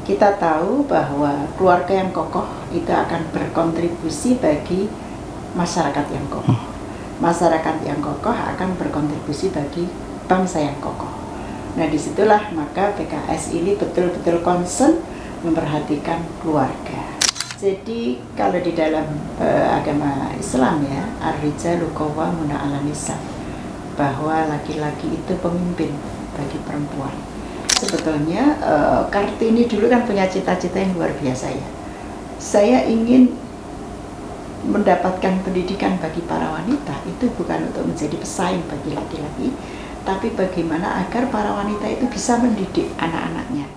kita tahu bahwa keluarga yang kokoh itu akan berkontribusi bagi masyarakat yang kokoh. Masyarakat yang kokoh akan berkontribusi bagi bangsa yang kokoh. Nah, disitulah maka PKS ini betul-betul concern memperhatikan keluarga. Jadi kalau di dalam agama Islam ya, ar-rijalu qawwamuna 'alan nisa, bahwa laki-laki itu pemimpin bagi perempuan. Sebetulnya Kartini dulu kan punya cita-cita yang luar biasa ya. Saya ingin mendapatkan pendidikan bagi para wanita itu bukan untuk menjadi pesaing bagi laki-laki, tapi bagaimana agar para wanita itu bisa mendidik anak-anaknya.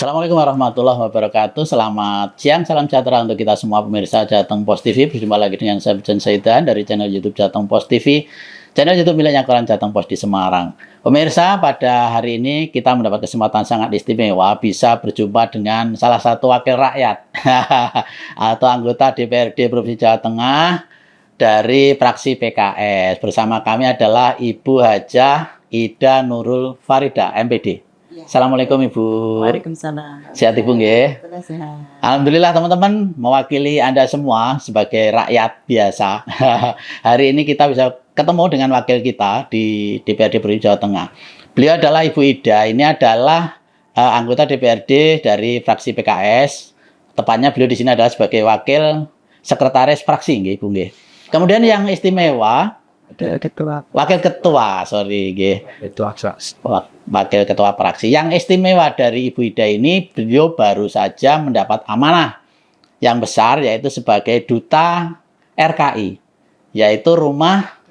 Assalamualaikum warahmatullahi wabarakatuh. Selamat siang, salam sejahtera untuk kita semua pemirsa Jateng Post TV. Berjumpa lagi dengan saya Bijan Saidan dari channel YouTube Jateng Post TV, channel YouTube miliknya Koran Jateng Post di Semarang. Pemirsa, pada hari ini kita mendapat kesempatan sangat istimewa bisa berjumpa dengan salah satu wakil rakyat atau anggota DPRD Provinsi Jawa Tengah dari fraksi PKS. Bersama kami adalah Ibu Hajah Ida Nurul Farida, MPD. Assalamualaikum Ibu. Waalaikumsalam. Sehat Ibu nggih? Sehat. Alhamdulillah teman-teman, mewakili Anda semua sebagai rakyat biasa. Hari ini kita bisa ketemu dengan wakil kita di DPRD Provinsi Jawa Tengah. Beliau adalah Ibu Ida. Ini adalah anggota DPRD dari fraksi PKS. Tepatnya beliau di sini adalah sebagai wakil sekretaris fraksi nggih Ibu nggih. Kemudian yang istimewa wakil ketua, wakil ketua fraksi. Yang istimewa dari Ibu Ida ini, beliau baru saja mendapat amanah yang besar, yaitu sebagai duta RKI, yaitu Rumah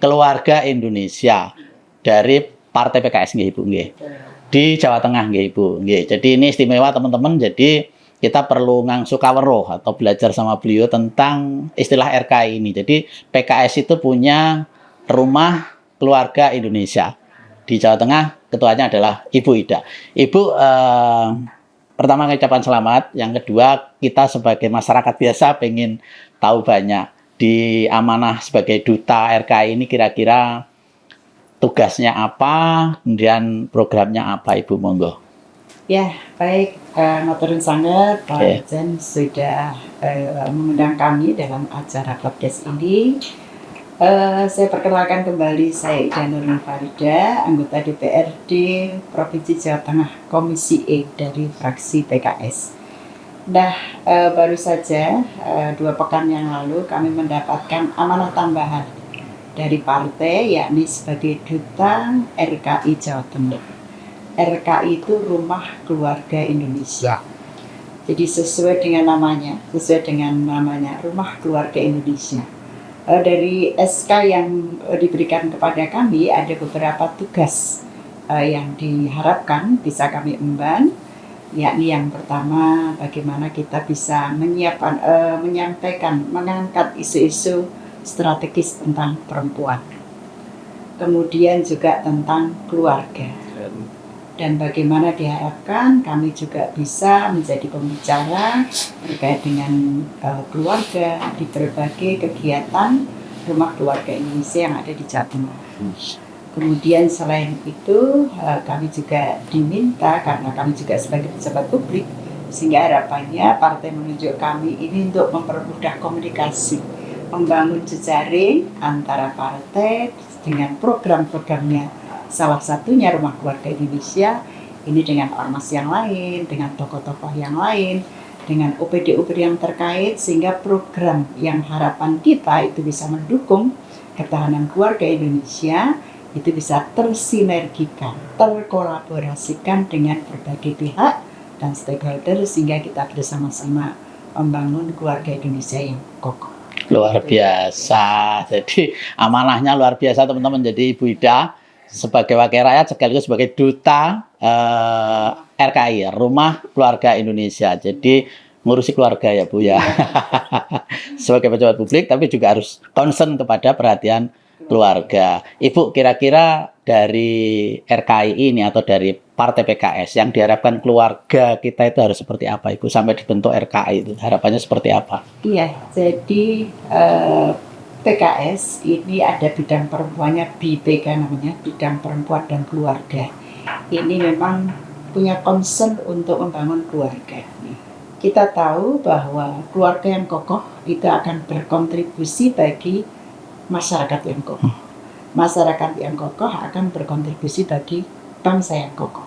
Keluarga Indonesia dari Partai PKS nggih Ibu nggih. Di Jawa Tengah nggih Ibu nggih. Jadi ini istimewa teman-teman. Jadi kita perlu ngangsu kaweruh atau belajar sama beliau tentang istilah RKI ini. Jadi PKS itu punya Rumah Keluarga Indonesia. Di Jawa Tengah ketuanya adalah Ibu Ida. Ibu, pertama ucapan selamat. Yang kedua, kita sebagai masyarakat biasa pengen tahu banyak. Di amanah sebagai duta RKI ini kira-kira tugasnya apa, kemudian programnya apa Ibu, monggo. Ya, baik. Maturun sangat Pak Jen sudah mengundang kami dalam acara podcast ini. Saya perkenalkan kembali, saya Ida Nurul Farida, anggota DPRD Provinsi Jawa Tengah, Komisi E dari fraksi PKS. Nah, baru saja 2 pekan yang lalu kami mendapatkan amanah tambahan dari partai, yakni sebagai duta RKI Jawa Tengah. RKI itu Rumah Keluarga Indonesia. Jadi sesuai dengan namanya Rumah Keluarga Indonesia. Dari SK yang diberikan kepada kami ada beberapa tugas yang diharapkan bisa kami emban, yakni yang pertama bagaimana kita bisa menyampaikan, mengangkat isu-isu strategis tentang perempuan, kemudian juga tentang keluarga. Dan bagaimana diharapkan kami juga bisa menjadi pembicara terkait dengan keluarga di berbagai kegiatan Rumah Keluarga Indonesia yang ada di Jawa Tengah. Kemudian selain itu kami juga diminta, karena kami juga sebagai pejabat publik, sehingga harapannya partai menunjuk kami ini untuk mempermudah komunikasi, membangun jejaring antara partai dengan program-programnya. Salah satunya Rumah Keluarga Indonesia ini dengan ormas yang lain, dengan tokoh-tokoh yang lain, dengan OPD-OPD yang terkait, sehingga program yang harapan kita itu bisa mendukung ketahanan keluarga Indonesia itu bisa tersinergikan, terkolaborasikan dengan berbagai pihak dan stakeholder, sehingga kita bersama-sama membangun keluarga Indonesia yang kokoh. Luar biasa. Jadi amanahnya luar biasa teman-teman. Jadi Ibu Ida sebagai wakil rakyat sekaligus sebagai duta RKI, Rumah Keluarga Indonesia. Jadi ngurusi keluarga ya Bu ya. Sebagai pejabat publik tapi juga harus concern kepada perhatian keluarga. Ibu, kira-kira dari RKI ini atau dari Partai PKS yang diharapkan keluarga kita itu harus seperti apa Ibu sampai dibentuk RKI itu? Harapannya seperti apa? Iya, jadi PKS ini ada bidang perempuannya, BPK namanya, bidang perempuan dan keluarga. Ini memang punya concern untuk membangun keluarga. Kita tahu bahwa keluarga yang kokoh itu akan berkontribusi bagi masyarakat yang kokoh. Masyarakat yang kokoh akan berkontribusi bagi bangsa yang kokoh.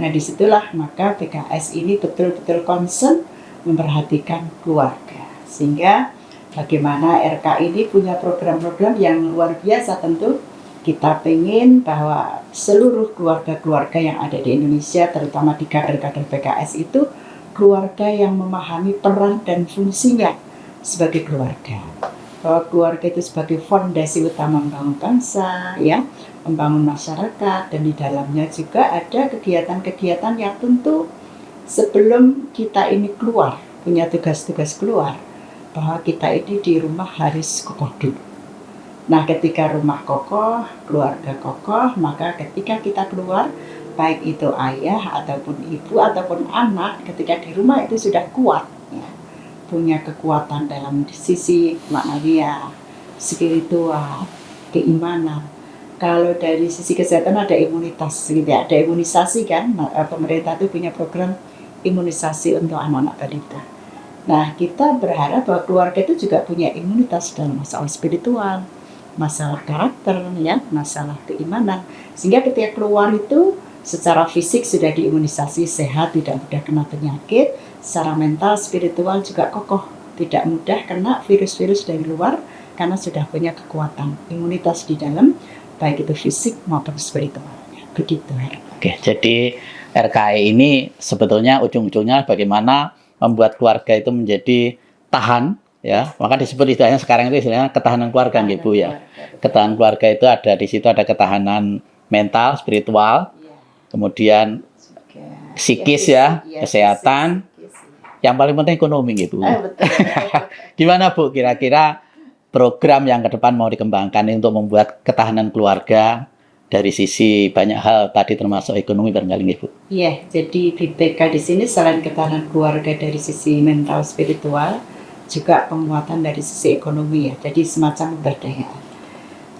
Nah, disitulah maka PKS ini betul-betul concern memperhatikan keluarga. Sehingga bagaimana RKI ini punya program-program yang luar biasa. Tentu kita pengen bahwa seluruh keluarga-keluarga yang ada di Indonesia, terutama di kader-kader PKS itu, keluarga yang memahami peran dan fungsinya sebagai keluarga. Bahwa keluarga itu sebagai fondasi utama membangun bangsa, ya, membangun masyarakat, dan di dalamnya juga ada kegiatan-kegiatan yang tentu sebelum kita ini keluar, punya tugas-tugas keluar, bahwa kita ini di rumah harus kokoh dulu. Nah, ketika rumah kokoh, keluarga kokoh, maka ketika kita keluar, baik itu ayah ataupun ibu ataupun anak, ketika di rumah itu sudah kuat, ya, punya kekuatan dalam sisi maknawiyah, spiritual, keimanan. Kalau dari sisi kesehatan ada imunitas, gitu ya, ada imunisasi kan, pemerintah itu punya program imunisasi untuk anak-anak balita. Nah, kita berharap bahwa keluarga itu juga punya imunitas dalam masalah spiritual, masalah karakter, ya, masalah keimanan. Sehingga ketika keluar itu secara fisik sudah diimunisasi, sehat, tidak mudah kena penyakit, secara mental, spiritual juga kokoh, tidak mudah kena virus-virus dari luar karena sudah punya kekuatan imunitas di dalam, baik itu fisik maupun spiritualnya. Begitu. Oke, jadi RKI ini sebetulnya ujung-ujungnya bagaimana membuat keluarga itu menjadi tahan, ya, maka disebut istilahnya sekarang itu istilahnya ketahanan keluarga, Bu ya. Ketahanan keluarga itu ada di situ, ada ketahanan mental, spiritual, kemudian psikis ya, kesehatan, yang paling penting ekonomi, Bu. Gimana Bu, kira-kira program yang ke depan mau dikembangkan untuk membuat ketahanan keluarga dari sisi banyak hal tadi termasuk ekonomi barangkali Bu? Iya, jadi BPK di sini selain ketahanan keluarga dari sisi mental spiritual, juga penguatan dari sisi ekonomi ya. Jadi semacam pemberdayaan.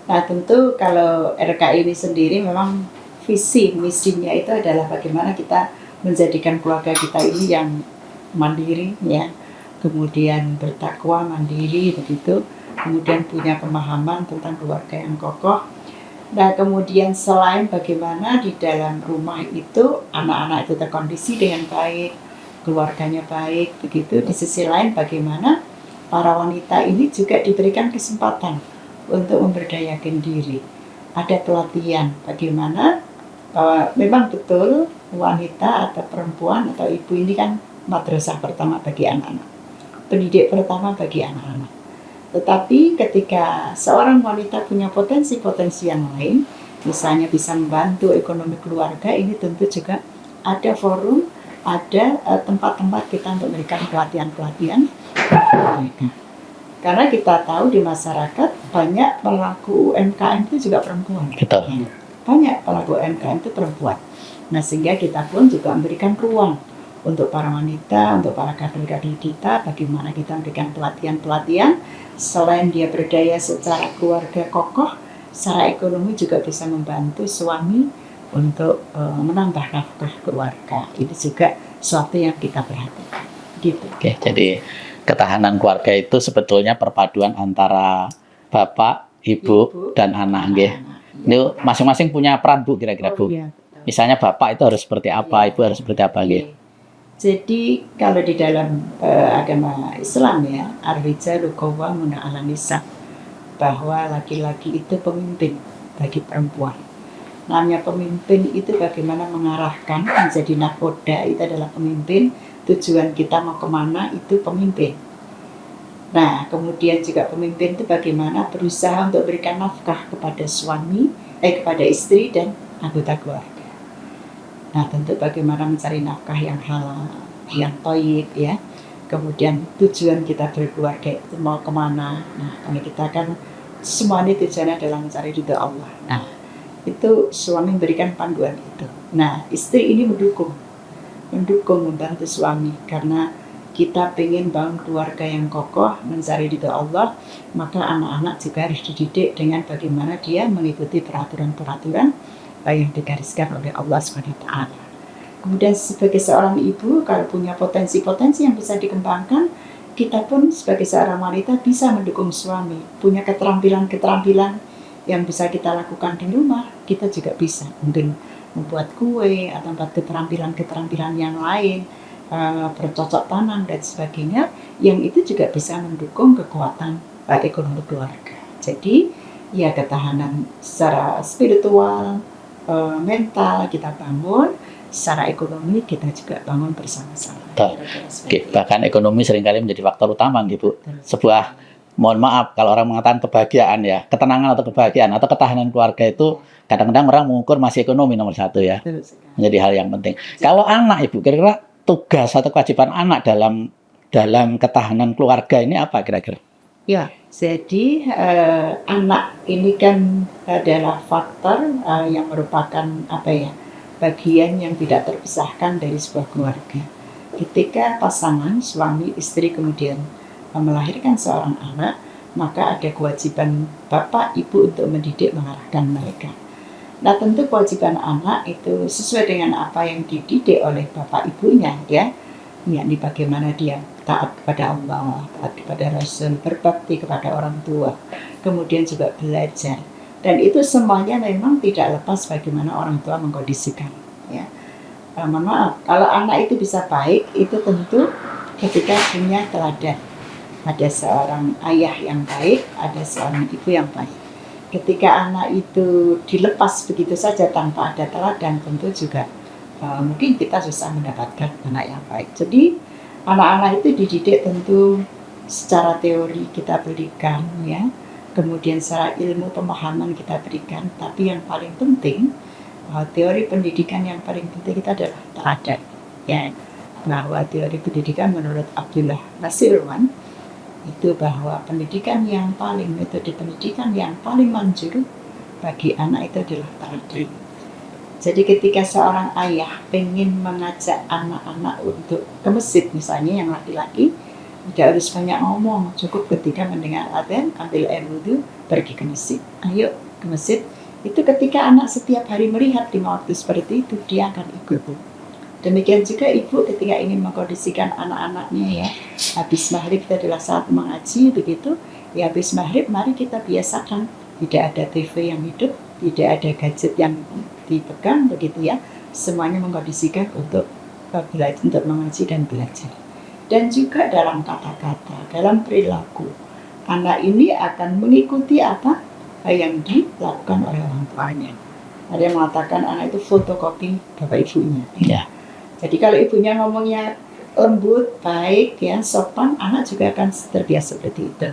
Nah, tentu kalau RKI ini sendiri memang visi misinya itu adalah bagaimana kita menjadikan keluarga kita ini yang mandiri ya, kemudian bertakwa, mandiri begitu, kemudian punya pemahaman tentang keluarga yang kokoh. Nah, kemudian selain bagaimana di dalam rumah itu anak-anak itu terkondisi dengan baik, keluarganya baik, begitu. Di sisi lain bagaimana para wanita ini juga diberikan kesempatan untuk memberdayakan diri. Ada pelatihan bagaimana memang betul wanita atau perempuan atau ibu ini kan madrasah pertama bagi anak-anak, pendidik pertama bagi anak-anak. Tetapi ketika seorang wanita punya potensi-potensi yang lain, misalnya bisa membantu ekonomi keluarga, ini tentu juga ada forum, ada tempat-tempat kita untuk memberikan pelatihan-pelatihan. Karena kita tahu di masyarakat banyak pelaku UMKM itu juga perempuan. Betul. Banyak pelaku UMKM itu perempuan. Nah, sehingga kita pun juga memberikan ruang untuk para wanita, untuk para kader-kader kita, bagaimana kita memberikan pelatihan-pelatihan. Selain dia berdaya secara keluarga kokoh, secara ekonomi juga bisa membantu suami untuk menambah nafkah keluarga. Ini juga suatu yang kita perhatikan. Gitu. Oke, jadi ketahanan keluarga itu sebetulnya perpaduan antara bapak, ibu dan anak, nggih. Ini masing-masing punya peran Bu, kira-kira Bu. Iya, misalnya bapak itu harus seperti apa, ibu harus seperti apa, nggih. Jadi kalau di dalam agama Islam ya, ar-rijalu qawwamuna 'alan nisa, bahwa laki-laki itu pemimpin bagi perempuan. Namanya pemimpin itu bagaimana mengarahkan, menjadi nakoda itu adalah pemimpin, tujuan kita mau kemana itu pemimpin. Nah, kemudian juga pemimpin itu bagaimana berusaha untuk berikan nafkah kepada suami, kepada istri dan anggota keluarga. Nah, tentu bagaimana mencari nafkah yang halal, yang thayyib ya. Kemudian tujuan kita berkeluarga itu mau kemana? Nah, kami kita kan semuanya tujuannya adalah mencari ridho Allah. Nah, itu suami memberikan panduan itu. Nah, istri ini mendukung membantu suami karena kita pengen bangun keluarga yang kokoh, mencari ridho Allah, maka anak-anak juga harus dididik dengan bagaimana dia mengikuti peraturan-peraturan yang digariskan oleh Allah SWT. Kemudian sebagai seorang ibu, kalau punya potensi-potensi yang bisa dikembangkan, kita pun sebagai seorang wanita bisa mendukung suami. Punya keterampilan-keterampilan yang bisa kita lakukan di rumah, kita juga bisa. Mungkin membuat kue, atau membuat keterampilan-keterampilan yang lain, bercocok tanam dan sebagainya, yang itu juga bisa mendukung kekuatan ekonomi keluarga. Jadi, ya ketahanan secara spiritual, mental kita bangun, secara ekonomi kita juga bangun bersama-sama. Bahkan ekonomi seringkali menjadi faktor utama gitu. Sebuah, mohon maaf kalau orang mengatakan kebahagiaan ya, ketenangan atau kebahagiaan atau ketahanan keluarga itu kadang-kadang orang mengukur masih ekonomi nomor satu ya. Menjadi hal yang penting. Kalau anak Ibu, kira-kira tugas atau kewajiban anak dalam ketahanan keluarga ini apa kira-kira? Ya, jadi anak ini kan adalah faktor yang merupakan bagian yang tidak terpisahkan dari sebuah keluarga. Ketika pasangan suami istri kemudian melahirkan seorang anak, maka ada kewajiban bapak ibu untuk mendidik mengarahkan mereka. Nah, tentu kewajiban anak itu sesuai dengan apa yang dididik oleh bapak ibunya ya. Yakni bagaimana dia taat kepada Allah, taat kepada Rasul, berbakti kepada orang tua, kemudian juga belajar. Dan itu semuanya memang tidak lepas bagaimana orang tua mengkondisikan. Ya. Mohon maaf, kalau anak itu bisa baik, itu tentu ketika punya teladan. Ada seorang ayah yang baik, ada seorang ibu yang baik. Ketika anak itu dilepas begitu saja tanpa ada teladan, tentu juga mungkin kita susah mendapatkan anak yang baik. Jadi anak-anak itu dididik tentu secara teori kita berikan ya. Kemudian secara ilmu pemahaman kita berikan, tapi yang paling penting teori pendidikan yang paling penting kita adalah teladan ya, bahwa teori pendidikan menurut Abdullah Nasirwan itu bahwa metode pendidikan yang paling manjur bagi anak itu adalah teladan. Jadi ketika seorang ayah pengen mengajak anak-anak untuk ke masjid misalnya yang laki-laki, tidak harus banyak ngomong, cukup ketika mendengar adzan, ambil air wudhu, pergi ke masjid. Ayo ke masjid. Itu ketika anak setiap hari melihat 5 waktu seperti itu, dia akan ikut. Demikian juga ibu ketika ingin mengkondisikan anak-anaknya ya, habis maghrib itu adalah saat mengaji begitu, ya habis maghrib mari kita biasakan tidak ada TV yang hidup, tidak ada gadget yang dipegang begitu ya, semuanya mengkondisikan untuk belajar, untuk mengaji dan belajar. Dan juga dalam kata-kata, dalam perilaku, anak ini akan mengikuti apa yang dilakukan oleh orang tuanya. Ada yang mengatakan anak itu fotokopi bapak ibunya. Ya. Jadi kalau ibunya ngomongnya lembut, baik, ya, sopan, anak juga akan terbiasa seperti itu.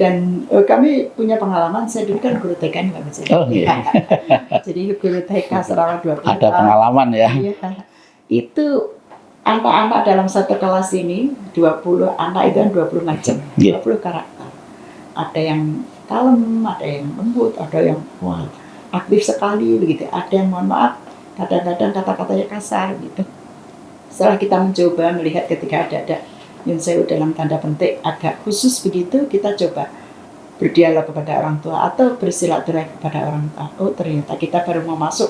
Dan kami punya pengalaman, saya dulu kan guru TK nggak bisa. Oh, iya. Jadi guru TK Sarawak 20 ada pengalaman ya. Iya. Itu anak-anak dalam satu kelas ini 20 anak itu kan 20 macam, 20 karakter. Ada yang kalem, ada yang lembut, ada yang aktif sekali begitu. Ada yang mohon maaf, kadang-kadang kata-katanya kasar gitu. Setelah kita mencoba melihat ketika ada yang saya dalam tanda petik agak khusus begitu, kita coba berdialog kepada orang tua atau bersilaturahmi kepada orang tua. Oh ternyata kita baru mau masuk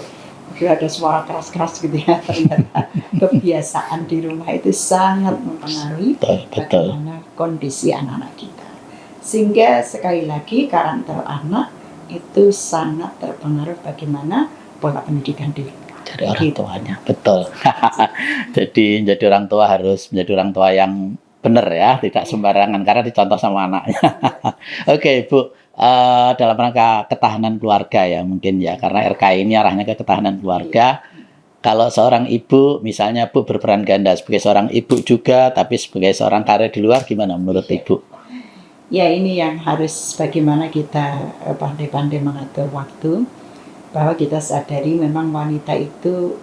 sudah ada suara keras-keras gitu ya. Ternyata kebiasaan di rumah itu sangat mempengaruhi bagaimana kondisi anak-anak kita. Sehingga sekali lagi karakter anak itu sangat terpengaruh bagaimana pola pendidikan di rumah. Dari orang tuanya, betul. Jadi menjadi orang tua harus menjadi orang tua yang benar ya, tidak sembarangan karena dicontoh sama anaknya. Oke, Bu, dalam rangka ketahanan keluarga ya mungkin ya, karena RKI ini arahnya ke ketahanan keluarga. Kalau seorang ibu, misalnya Bu berperan ganda sebagai seorang ibu juga, tapi sebagai seorang karir di luar, gimana menurut Ibu? ya ini yang harus bagaimana kita pandai-pandai mengatur waktu, bahwa kita sadari memang wanita itu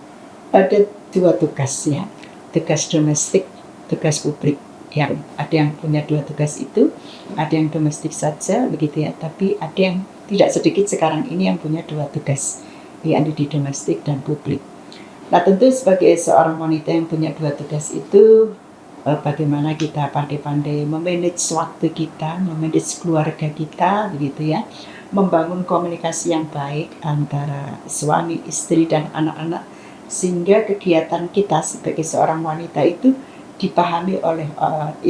ada dua tugas ya, tugas domestik, tugas publik. Yang ada yang punya dua tugas itu, ada yang domestik saja begitu ya, tapi ada yang tidak sedikit sekarang ini yang punya dua tugas, yakni di domestik dan publik. Nah tentu sebagai seorang wanita yang punya dua tugas itu, bagaimana kita pandai-pandai memanage waktu kita, memanage keluarga kita begitu ya, membangun komunikasi yang baik antara suami, istri dan anak-anak, sehingga kegiatan kita sebagai seorang wanita itu dipahami oleh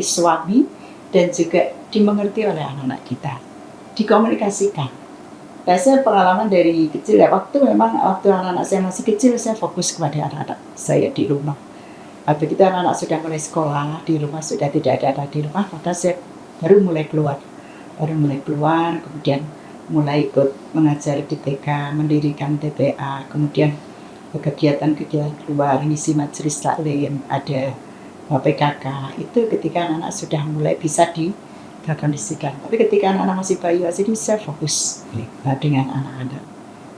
suami dan juga dimengerti oleh anak-anak kita, dikomunikasikan. Nah, saya pengalaman dari kecil ya, waktu anak-anak saya masih kecil, saya fokus kepada anak-anak saya di rumah. Begitu anak-anak sudah mulai sekolah, di rumah sudah tidak ada anak di rumah, maka saya baru mulai keluar, kemudian mulai ikut mengajar di TK, mendirikan TPA, kemudian kegiatan-kegiatan keluar, ngisi majelis taklim, ada PKK. Itu ketika anak-anak sudah mulai bisa dikondisikan. Tapi ketika anak-anak masih bayi, jadi saya fokus dengan anak-anak.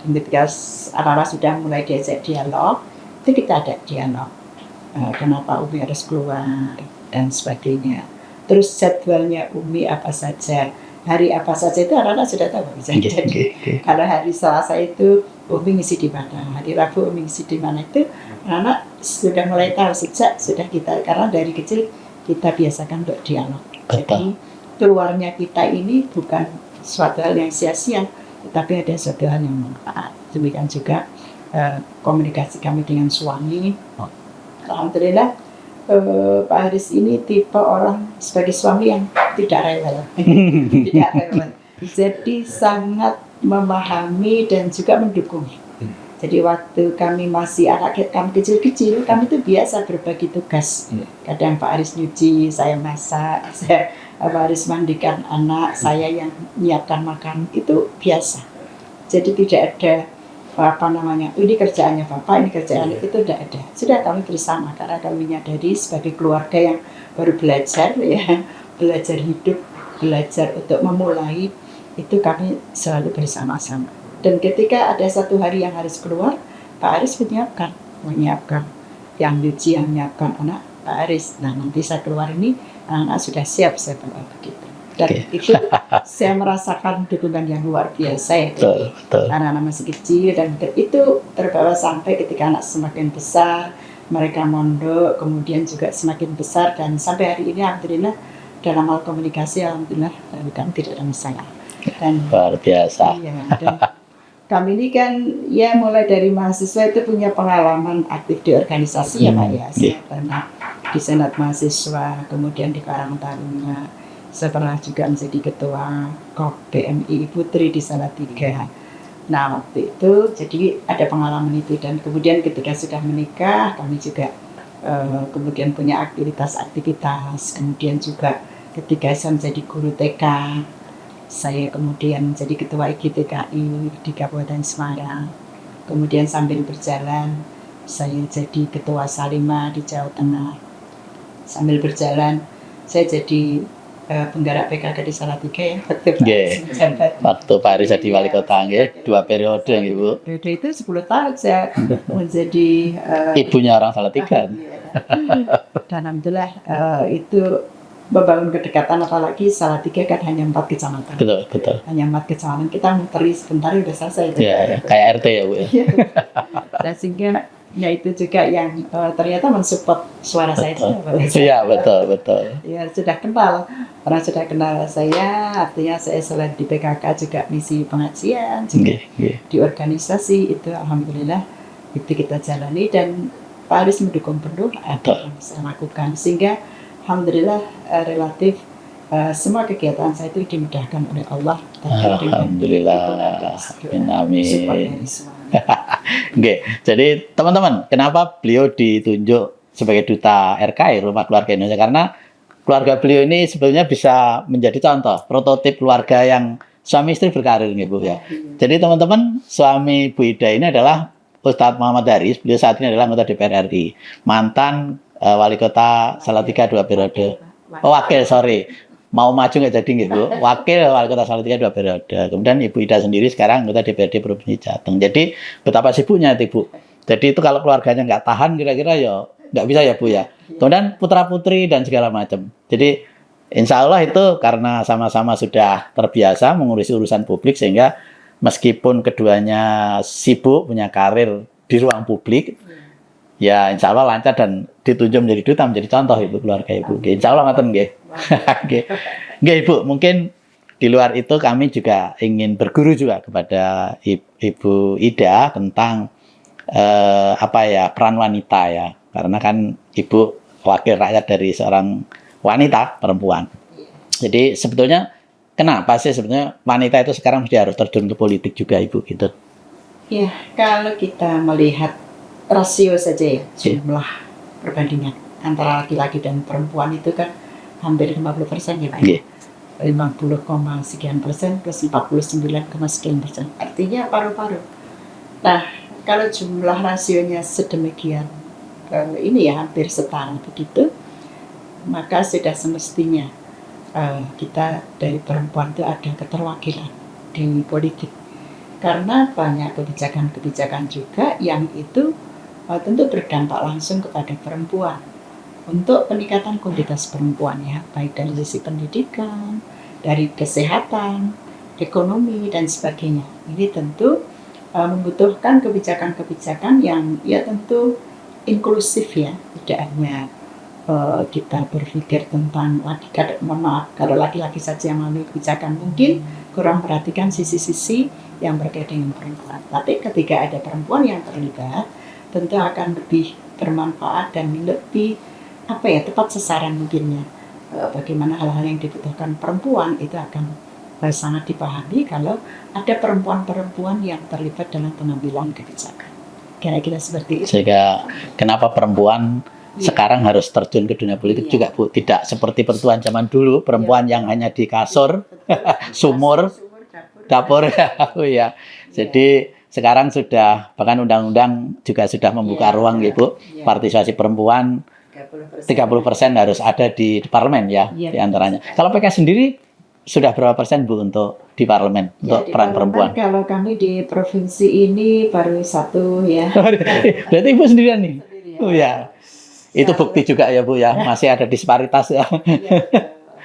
Dan ketika anak-anak sudah mulai diajak dialog, itu kita ada dialog. Kenapa Umi harus keluar dan sebagainya. Terus jadwalnya Umi apa saja, hari apa saja itu anak-anak sudah tahu. Jadi kalau hari Selasa itu Umi ngisi di mana, hari Rabu Umi ngisi di mana, itu anak sudah mulai tahu sejak sudah kita, karena dari kecil kita biasakan untuk dialog. Jadi keluarnya kita ini bukan suatu hal yang sia-sia, tetapi ada suatu hal yang bermanfaat. Demikian juga komunikasi kami dengan suami. Alhamdulillah Pak Haris ini tipe orang sebagai suami yang tidak rewel. Jadi sangat memahami dan juga mendukung. Jadi waktu kami masih kami kecil-kecil, kami itu biasa berbagi tugas. Kadang Pak Haris nyuci, saya masak, Pak Haris mandikan anak, saya yang menyiapkan makan, itu biasa. Jadi tidak ada ini kerjaannya Bapak, ini kerjaannya itu tidak ada. Sudah kami bersama, karena kami menyadari sebagai keluarga yang baru belajar ya, belajar hidup, belajar untuk memulai, itu kami selalu bersama-sama. Dan ketika ada satu hari yang harus keluar, Pak Haris menyiapkan yang nyuci, yang menyiapkan anak Pak Haris. Nah nanti saya keluar ini, anak sudah siap, saya bawa begitu. Dan itu saya merasakan dukungan yang luar biasa ya. Anak-anak masih kecil, dan itu terbawa sampai ketika anak semakin besar, mereka mondok, kemudian juga semakin besar, dan sampai hari ini alhamdulillah dalam hal komunikasi alhamdulillah kami tidak ada masalah. Dan luar biasa. Iya, dan kami ini kan ya mulai dari mahasiswa itu punya pengalaman aktif di organisasi ya Pak ya. Saya pernah di Senat Mahasiswa, kemudian di Karang Taruna. Saya pernah juga menjadi ketua KOP BMI Putri di Salatiga. Nah waktu itu jadi ada pengalaman itu, dan kemudian ketika sudah menikah kami juga kemudian punya aktivitas, kemudian juga ketika saya menjadi guru TK, saya kemudian jadi ketua IGTKI di Kabupaten Semarang. Kemudian sambil berjalan saya jadi ketua Salima di Jawa Tengah. Sambil berjalan saya jadi penggerak PKK di Salatiga ya. Waktu Pak Haris jadi wali kota, 2 periode Ibu. Periode itu 10 tahun saya menjadi ibunya orang Salatiga. Dan alhamdulillah itu membangun kedekatan, apalagi Salatiga kan hanya 4 kecamatan. Betul. Hanya 4 kecamatan, kita muteri sebentar udah selesai. Ya, kayak RT ya Bu. Dan sehingga ya itu juga yang ternyata mensupport suara saya. Iya betul. Ya sudah kenal, orang sudah kenal saya, artinya saya selain di PKK juga misi pengajian, juga di organisasi itu alhamdulillah itu kita jalani, dan Pak Haris mendukung penuh apa yang saya lakukan, sehingga alhamdulillah relatif semua kegiatan saya itu dimudahkan oleh Allah. Alhamdulillah. Amin. Jadi teman-teman, kenapa beliau ditunjuk sebagai duta RKI Rumah Keluarga Indonesia? Karena keluarga beliau ini sebenarnya bisa menjadi contoh prototip keluarga yang suami istri berkarir Bu ya. Jadi teman-teman, suami Bu Ida ini adalah Ustadz Muhammad Haris. Beliau saat ini adalah anggota DPR RI, mantan wali kota Salatiga 2 periode. mau maju nggak jadi nggih Bu. Wakil wali kota Salatiga 2 periode. Kemudian Ibu Ida sendiri sekarang anggota DPRD Provinsi Jateng. Jadi betapa sibuknya itu Bu. Jadi itu kalau keluarganya nggak tahan kira-kira ya nggak bisa ya Bu ya. Kemudian putra putri dan segala macam. Jadi insya Allah itu karena sama-sama sudah terbiasa mengurusi urusan publik sehingga meskipun keduanya sibuk punya karir di ruang publik, ya insya Allah lancar dan ditunjuk menjadi duta, menjadi contoh Ibu keluarga Ibu. Insya Allah ngoten nggih. Nggih Ibu, mungkin di luar itu kami juga ingin berguru juga kepada Ibu Ida tentang peran wanita ya. Karena kan Ibu wakil rakyat dari seorang wanita perempuan. Jadi sebetulnya kenapa sih sebetulnya wanita itu sekarang mesti harus terjun ke politik juga Ibu gitu? Ya, kalau kita melihat rasio saja ya, jumlah perbandingan antara laki-laki dan perempuan itu kan hampir 50% ya Pak. 50, sekian persen plus 49, sekian persen. Artinya paruh-paruh. Nah, kalau jumlah rasionya sedemikian ini ya hampir setara begitu, maka sudah semestinya kita dari perempuan itu ada keterwakilan di politik. Karena banyak kebijakan-kebijakan juga yang itu tentu berdampak langsung kepada perempuan untuk peningkatan kualitas perempuan ya, baik dari sisi pendidikan, dari kesehatan, ekonomi dan sebagainya. Ini tentu membutuhkan kebijakan-kebijakan yang ya tentu inklusif ya, tidak hanya kita berpikir tentang kalau laki-laki saja yang mengambil kebijakan mungkin kurang perhatikan sisi-sisi yang berkaitan dengan perempuan. Tapi ketika ada perempuan yang terlibat, tentu akan lebih bermanfaat dan lebih tepat sasaran mungkinnya. Bagaimana hal-hal yang dibutuhkan perempuan itu akan sangat dipahami kalau ada perempuan-perempuan yang terlibat dalam pengambilan kebijakan. Kira-kira seperti itu. Sehingga kenapa perempuan sekarang harus terjun ke dunia politik juga Bu, tidak seperti perempuan zaman dulu, perempuan yang hanya di kasur, sumur, dapur ya. Jadi sekarang sudah bahkan undang-undang juga sudah membuka ruang gitu, partisipasi perempuan 30% harus ada di parlemen ya, di antaranya. Kalau PKS sendiri sudah berapa persen Bu untuk di parlemen untuk peran perempuan? Kalau kami di provinsi ini baru 1 ya. Berarti Ibu sendirian nih? Oh ya. Itu bukti juga ya Bu ya, masih ada disparitas ya.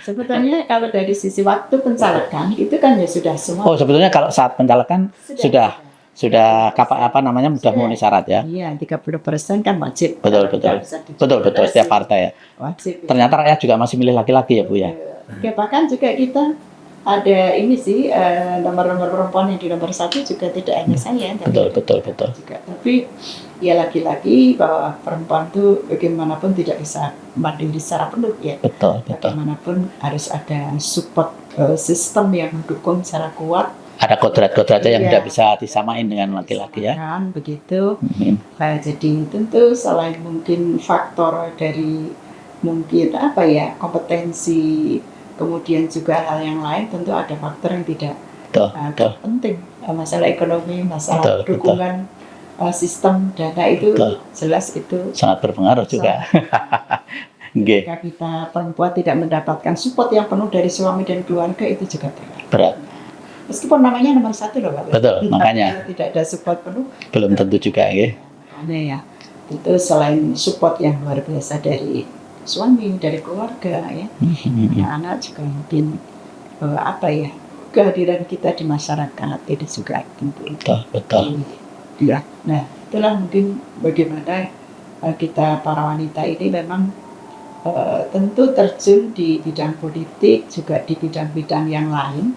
Sebetulnya kalau dari sisi waktu pencalekan itu kan ya sudah semua. Oh sebetulnya kalau saat pencalekan sudah sudah memenuhi syarat ya. Iya, 30% kan wajib. Betul setiap partai ya. Wajib. Ternyata rakyat juga masih milih laki-laki ya Bu ya. Oke, bahkan juga kita ada ini sih nomor-nomor perempuan yang di nomor 1 juga tidak hanya saya. Betul. Juga. Tapi ya laki-laki bahwa perempuan itu bagaimanapun tidak bisa mandiri secara penuh ya. Betul. Bagaimanapun harus ada support sistem yang mendukung secara kuat. Ada kodrat-kodratnya yang tidak bisa disamain dengan laki-laki ya. Kan begitu. Jadi tentu selain mungkin faktor dari mungkin kompetensi, kemudian juga hal yang lain, tentu ada faktor yang tidak penting. Masalah ekonomi, masalah dukungan sistem dana itu jelas itu sangat berpengaruh juga. Jika kita perempuan tidak mendapatkan support yang penuh dari suami dan keluarga itu juga berat. Meskipun namanya nomor 1 loh Pak. Betul, makanya tidak ada support penuh. Belum tentu juga ya. Ya. Itu selain support yang luar biasa dari suami, dari keluarga ya. Anak-anak juga mungkin kehadiran kita di masyarakat itu juga tentu. Betul. Ya. Nah, itulah mungkin bagaimana kita para wanita ini memang tentu terjun di bidang politik, juga di bidang-bidang yang lain,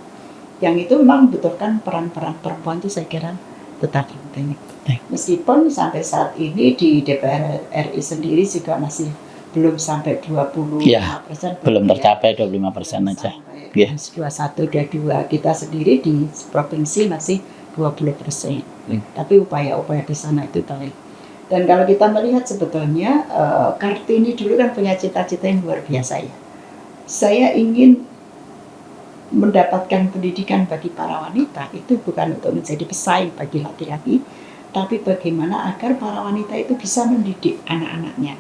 yang itu memang membutuhkan peran-peran perempuan itu saya kira tetap penting. Meskipun sampai saat ini di DPR RI sendiri juga masih belum sampai 20%. Ya, belum tercapai 25% aja. 21, 22 kita sendiri di provinsi masih 20%. Tapi upaya-upaya di sana itu terlihat. Dan kalau kita melihat sebetulnya Kartini dulu kan punya cita-cita yang luar biasa ya. Saya ingin mendapatkan pendidikan bagi para wanita itu bukan untuk menjadi pesaing bagi laki-laki, tapi bagaimana agar para wanita itu bisa mendidik anak-anaknya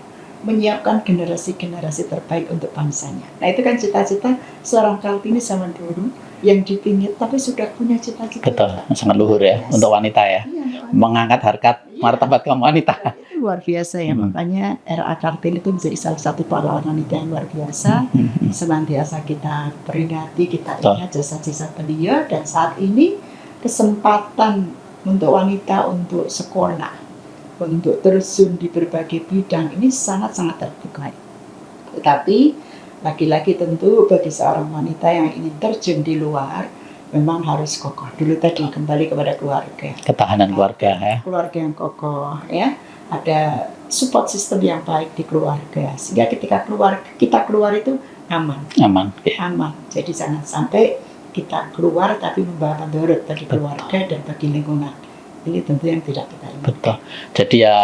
menyiapkan generasi-generasi terbaik untuk bangsanya. Nah itu kan cita-cita seorang Kartini zaman dulu yang dipingit tapi sudah punya cita-cita. Betul, sangat luhur ya untuk wanita ya. Iya, Mengangkat harkat martabat kaum wanita. itu luar biasa ya, makanya R.A. Kartini itu menjadi salah satu pahlawan wanita yang luar biasa. Senantiasa kita peringati, kita ingat jasa-jasa beliau, dan saat ini kesempatan untuk wanita untuk sekolah, untuk terjun di berbagai bidang ini sangat-sangat terbuka. Tetapi lagi-lagi tentu bagi seorang wanita yang ingin terjun di luar memang harus kokoh. Dulu tadi kembali kepada keluarga. Ketahanan keluarga ya. Keluarga yang kokoh ya. Ada support system yang baik di keluarga sehingga ketika kita keluar itu aman. Aman. Ya. Aman. Jadi jangan sampai kita keluar tapi membawa mudarat bagi keluarga dan bagi lingkungan. Ini tentu yang tidak kita inginkan. Betul. Jadi ya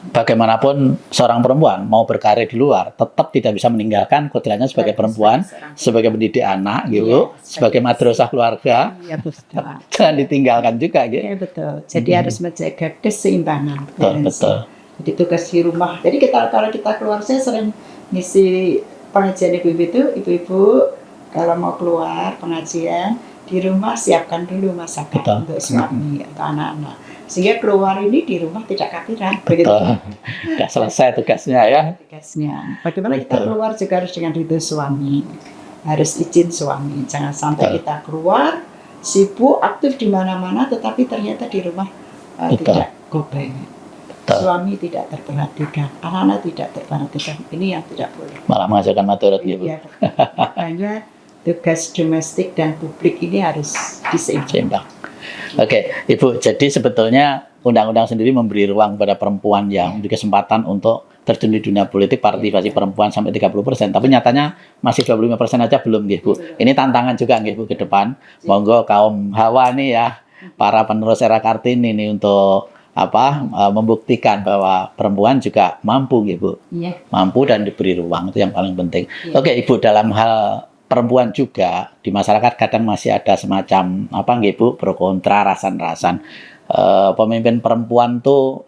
bagaimanapun seorang perempuan mau berkarir di luar tetap tidak bisa meninggalkan kodratnya sebagai perempuan, sebagai pendidik anak gitu, sebagai madrasah keluarga. Iya betul. Jangan ditinggalkan juga gitu. Iya betul. Jadi harus menjaga keseimbangan. Betul. Jadi tugas di rumah. Jadi kalau kita keluar, saya sering ngisi pengajian ibu-ibu itu, ibu-ibu kalau mau keluar pengajian di rumah siapkan dulu masakan untuk suami atau anak-anak. Sehingga keluar ini di rumah tidak kapiran. Betul. Sudah selesai tugasnya ya. Tugasnya. Bagaimana kita keluar juga harus dengan ridho suami. Harus izin suami. Jangan sampai kita keluar sibuk aktif di mana-mana tetapi ternyata di rumah tidak gobeng. Suami tidak terperhatikan, anak-anak tidak terperhatikan. Ini yang tidak boleh. Malah menghasilkan mudarat gitu. Iya. Makanya tugas domestik dan publik ini harus diseimbangkan. Oke, Ibu, jadi sebetulnya undang-undang sendiri memberi ruang kepada perempuan yang memiliki kesempatan untuk terjun di dunia politik, partisipasi perempuan sampai 30%, tapi nyatanya masih 25% aja belum, Bu. Ini tantangan juga, Bu, ke depan. Monggo kaum Hawa nih ya, para penerus era Kartini nih untuk membuktikan bahwa perempuan juga mampu, Bu. Iya. Mampu dan diberi ruang, itu yang paling penting. Oke, Ibu, dalam hal perempuan juga di masyarakat kadang masih ada semacam Bu, pro kontra, rasan-rasan. Pemimpin perempuan tuh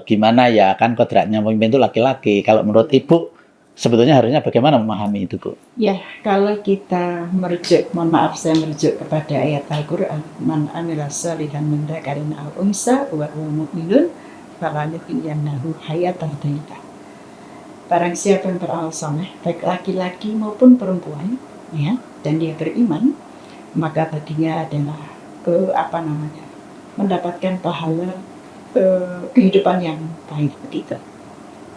gimana ya, kan kodratnya pemimpin itu laki-laki. Kalau menurut Ibu sebetulnya harusnya bagaimana memahami itu, Bu? Ya, kalau kita merujuk, mohon maaf saya merujuk kepada ayat Al-Quran, man amila salihan min dzakarin aw unsa wa huwa mu'minun falanuhyiyannahu hayatan thayyibah. Barang siapa yang beramal saleh, baik laki-laki maupun perempuan, ya, dan dia beriman, maka baginya adalah mendapatkan pahala kehidupan yang baik begitu,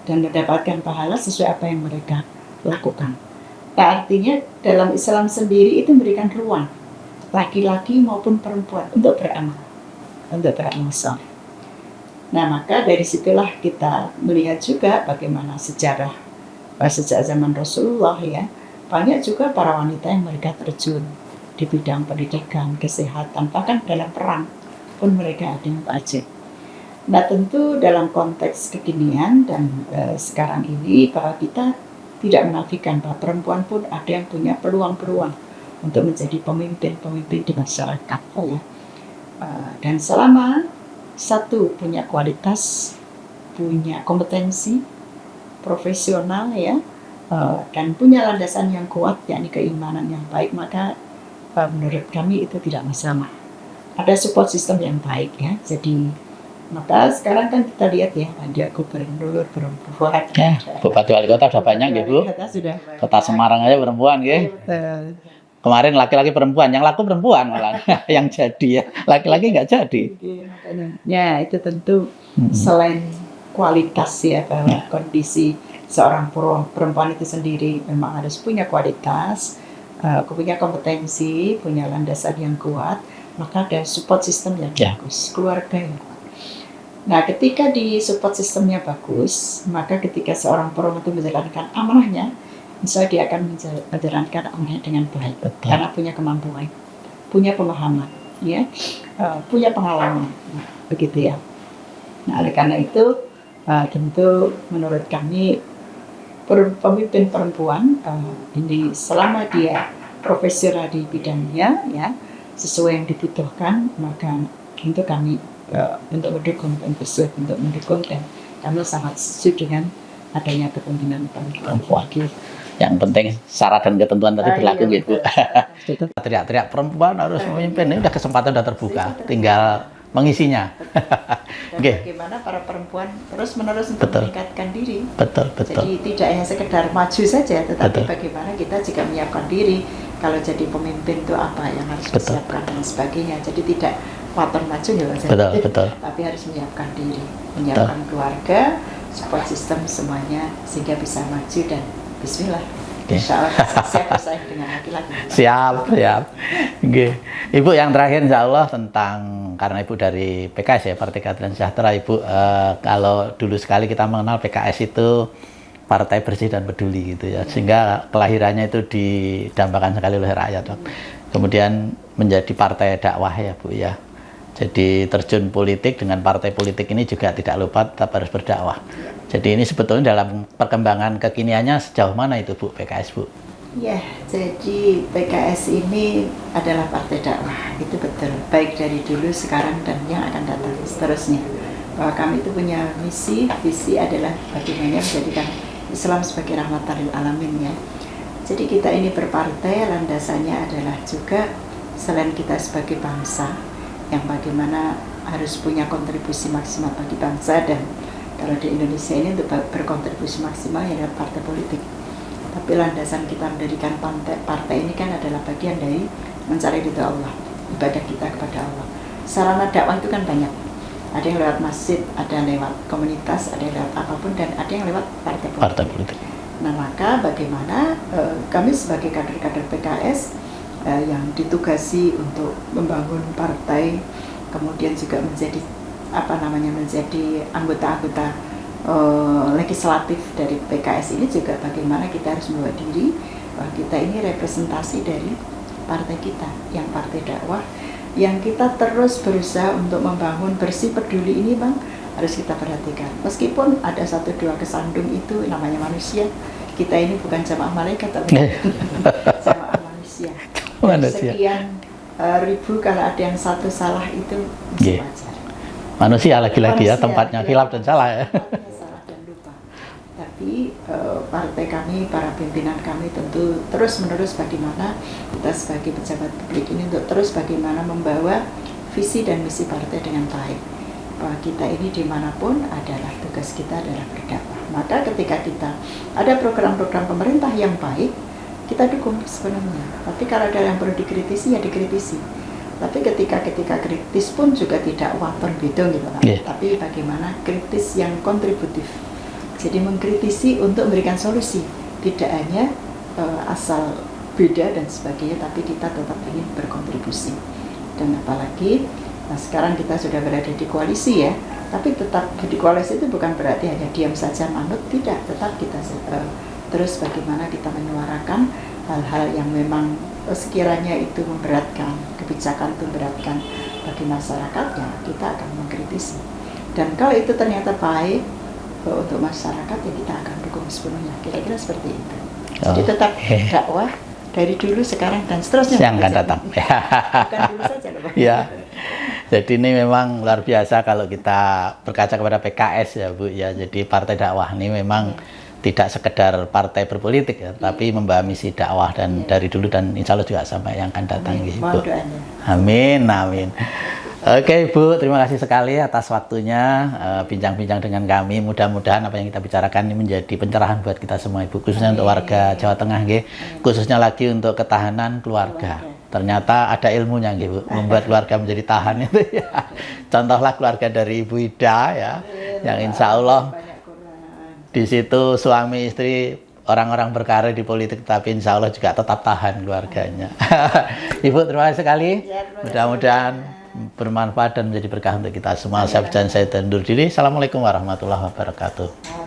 dan mendapatkan pahala sesuai apa yang mereka lakukan. Nah, artinya dalam Islam sendiri itu memberikan ruang laki-laki maupun perempuan untuk beramal saleh. Nah, maka dari situlah kita melihat juga bagaimana sejarah sejak zaman Rasulullah ya, banyak juga para wanita yang mereka terjun di bidang pendidikan, kesehatan, bahkan dalam perang pun mereka ada yang tajam. Nah, tentu dalam konteks kekinian dan sekarang ini bahwa kita tidak menafikan bahwa perempuan pun ada yang punya peluang-peluang untuk menjadi pemimpin-pemimpin di masyarakat ya. Dan selama satu punya kualitas, punya kompetensi profesional ya, dan punya landasan yang kuat yakni keimanan yang baik, maka menurut kami itu tidak masalah. Ada support system yang baik ya. Jadi maka sekarang kan kita lihat ya, ada gubernur perempuan. Ya, bupati wali kota sudah banyak Bu. Kota Semarang aja perempuan ya. Kemarin laki-laki perempuan, yang laku perempuan malah yang jadi ya, laki-laki nggak jadi. Ya itu tentu selain kualitas ya, bahwa kondisi seorang perempuan itu sendiri memang harus punya kualitas, punya kompetensi, punya landasan yang kuat, maka ada support system yang bagus, keluarga yang kuat. Nah, ketika di support sistemnya bagus, maka ketika seorang perempuan itu menjalankan amanahnya, misalnya dia akan menjalankan amanahnya dengan baik. Betul. Karena punya kemampuan, punya pemahaman, ya, punya pengalaman, begitu ya. Nah, oleh karena itu tentu menurut kami pemimpin perempuan ini selama dia profesional di bidangnya, ya, sesuai yang dibutuhkan, maka tentu kami untuk mendukung dan kami sangat setuju dengan adanya kepemimpinan perempuan. Perempuan. Yang penting syarat dan ketentuan tadi berlaku iya, gitu. Teriak-teriak perempuan harus memimpin, ini udah kesempatan udah terbuka, tinggal mengisinya. Dan bagaimana para perempuan terus-menerus untuk meningkatkan diri. Betul. Jadi tidak hanya sekedar maju saja, tetapi bagaimana kita juga menyiapkan diri. Kalau jadi pemimpin itu apa yang harus disiapkan dan sebagainya. Jadi tidak waton maju ya Mas. Betul. Tapi harus menyiapkan diri, menyiapkan keluarga, support system semuanya sehingga bisa maju dan bismillah. Insya Allah siap bersaing dengan laki-laki. Siap. Okay. Ibu yang terakhir insya Allah tentang, karena Ibu dari PKS ya, Partai Keadilan Sejahtera, Ibu kalau dulu sekali kita mengenal PKS itu Partai Bersih dan Peduli gitu ya, sehingga kelahirannya itu didambakan sekali oleh rakyat. Kemudian menjadi partai dakwah ya Bu ya. Jadi terjun politik dengan partai politik ini juga tidak lupa tetap harus berdakwah. Jadi ini sebetulnya dalam perkembangan kekiniannya sejauh mana itu Bu PKS Bu? Ya, jadi PKS ini adalah partai dakwah, itu betul. Baik dari dulu, sekarang, dan yang akan datang seterusnya. Bahwa kami itu punya misi, visi adalah bagaimana menjadikan Islam sebagai rahmatan lil alamin ya. Jadi kita ini berpartai, landasannya adalah juga selain kita sebagai bangsa, yang bagaimana harus punya kontribusi maksimal bagi bangsa, dan kalau di Indonesia ini untuk berkontribusi maksimal ya adalah partai politik. Tapi landasan kita mendirikan partai ini kan adalah bagian dari mencari ridha Allah, ibadah kita kepada Allah. Sarana dakwah itu kan banyak. Ada yang lewat masjid, ada yang lewat komunitas, ada yang lewat apapun, dan ada yang lewat partai politik. Nah maka bagaimana kami sebagai kader-kader PKS yang ditugasi untuk membangun partai, kemudian juga menjadi menjadi anggota-anggota legislatif dari PKS ini, juga bagaimana kita harus membawa diri bahwa kita ini representasi dari partai kita yang partai dakwah, yang kita terus berusaha untuk membangun bersih peduli ini Bang, harus kita perhatikan. Meskipun ada 1-2 kesandung, itu namanya manusia. Kita ini bukan jamaah malaikat tapi jamaah manusia. Sekian ribu, kalau ada yang satu salah itu mesti wajar. Manusia lagi-lagi ya, tempatnya khilaf dan salah ya. Salah dan lupa. Tapi partai kami, para pimpinan kami tentu terus-menerus bagaimana kita sebagai pejabat publik ini untuk terus bagaimana membawa visi dan misi partai dengan baik. Bahwa kita ini dimanapun adalah tugas kita adalah berdakwah. Maka ketika kita ada program-program pemerintah yang baik, kita dukung sepenuhnya. Tapi kalau ada yang perlu dikritisi ya dikritisi. Tapi ketika kritis pun juga tidak waton beda gitu kan. Tapi bagaimana kritis yang kontributif. Jadi mengkritisi untuk memberikan solusi, tidak hanya asal beda dan sebagainya, tapi kita tetap ingin berkontribusi. Dan apalagi sekarang kita sudah berada di koalisi ya, tapi tetap di koalisi itu bukan berarti hanya diam saja manut, tidak. Tetap kita terus bagaimana kita menyuarakan hal-hal yang memang sekiranya itu memberatkan, kebijakan itu memberatkan bagi masyarakat, ya kita akan mengkritisi. Dan kalau itu ternyata baik untuk masyarakat, ya kita akan dukung sepenuhnya. Kira-kira seperti itu. Jadi tetap dakwah dari dulu, sekarang, dan seterusnya. Yang akan datang. Bukan dulu saja loh. Ya. Jadi ini memang luar biasa kalau kita berkaca kepada PKS ya Bu ya. Jadi partai dakwah ini memang tidak sekedar partai berpolitik ya, tapi membawa misi dakwah dan dari dulu, dan insya Allah juga sampai yang akan datang Bu. Amin. Oke Bu, terima kasih sekali atas waktunya bincang-bincang dengan kami. Mudah-mudahan apa yang kita bicarakan ini menjadi pencerahan buat kita semua Ibu, khususnya untuk warga Jawa Tengah khususnya lagi untuk ketahanan keluarga. Ternyata ada ilmunya Bu, membuat keluarga menjadi tahan itu ya. Contohlah keluarga dari Ibu Ida ya, yang insya Allah di situ suami istri orang-orang berkarir di politik, tapi insya Allah juga tetap tahan keluarganya. Ibu terima kasih sekali. Mudah-mudahan bermanfaat dan menjadi berkah untuk kita semua. Saya undur diri. Assalamualaikum warahmatullahi wabarakatuh.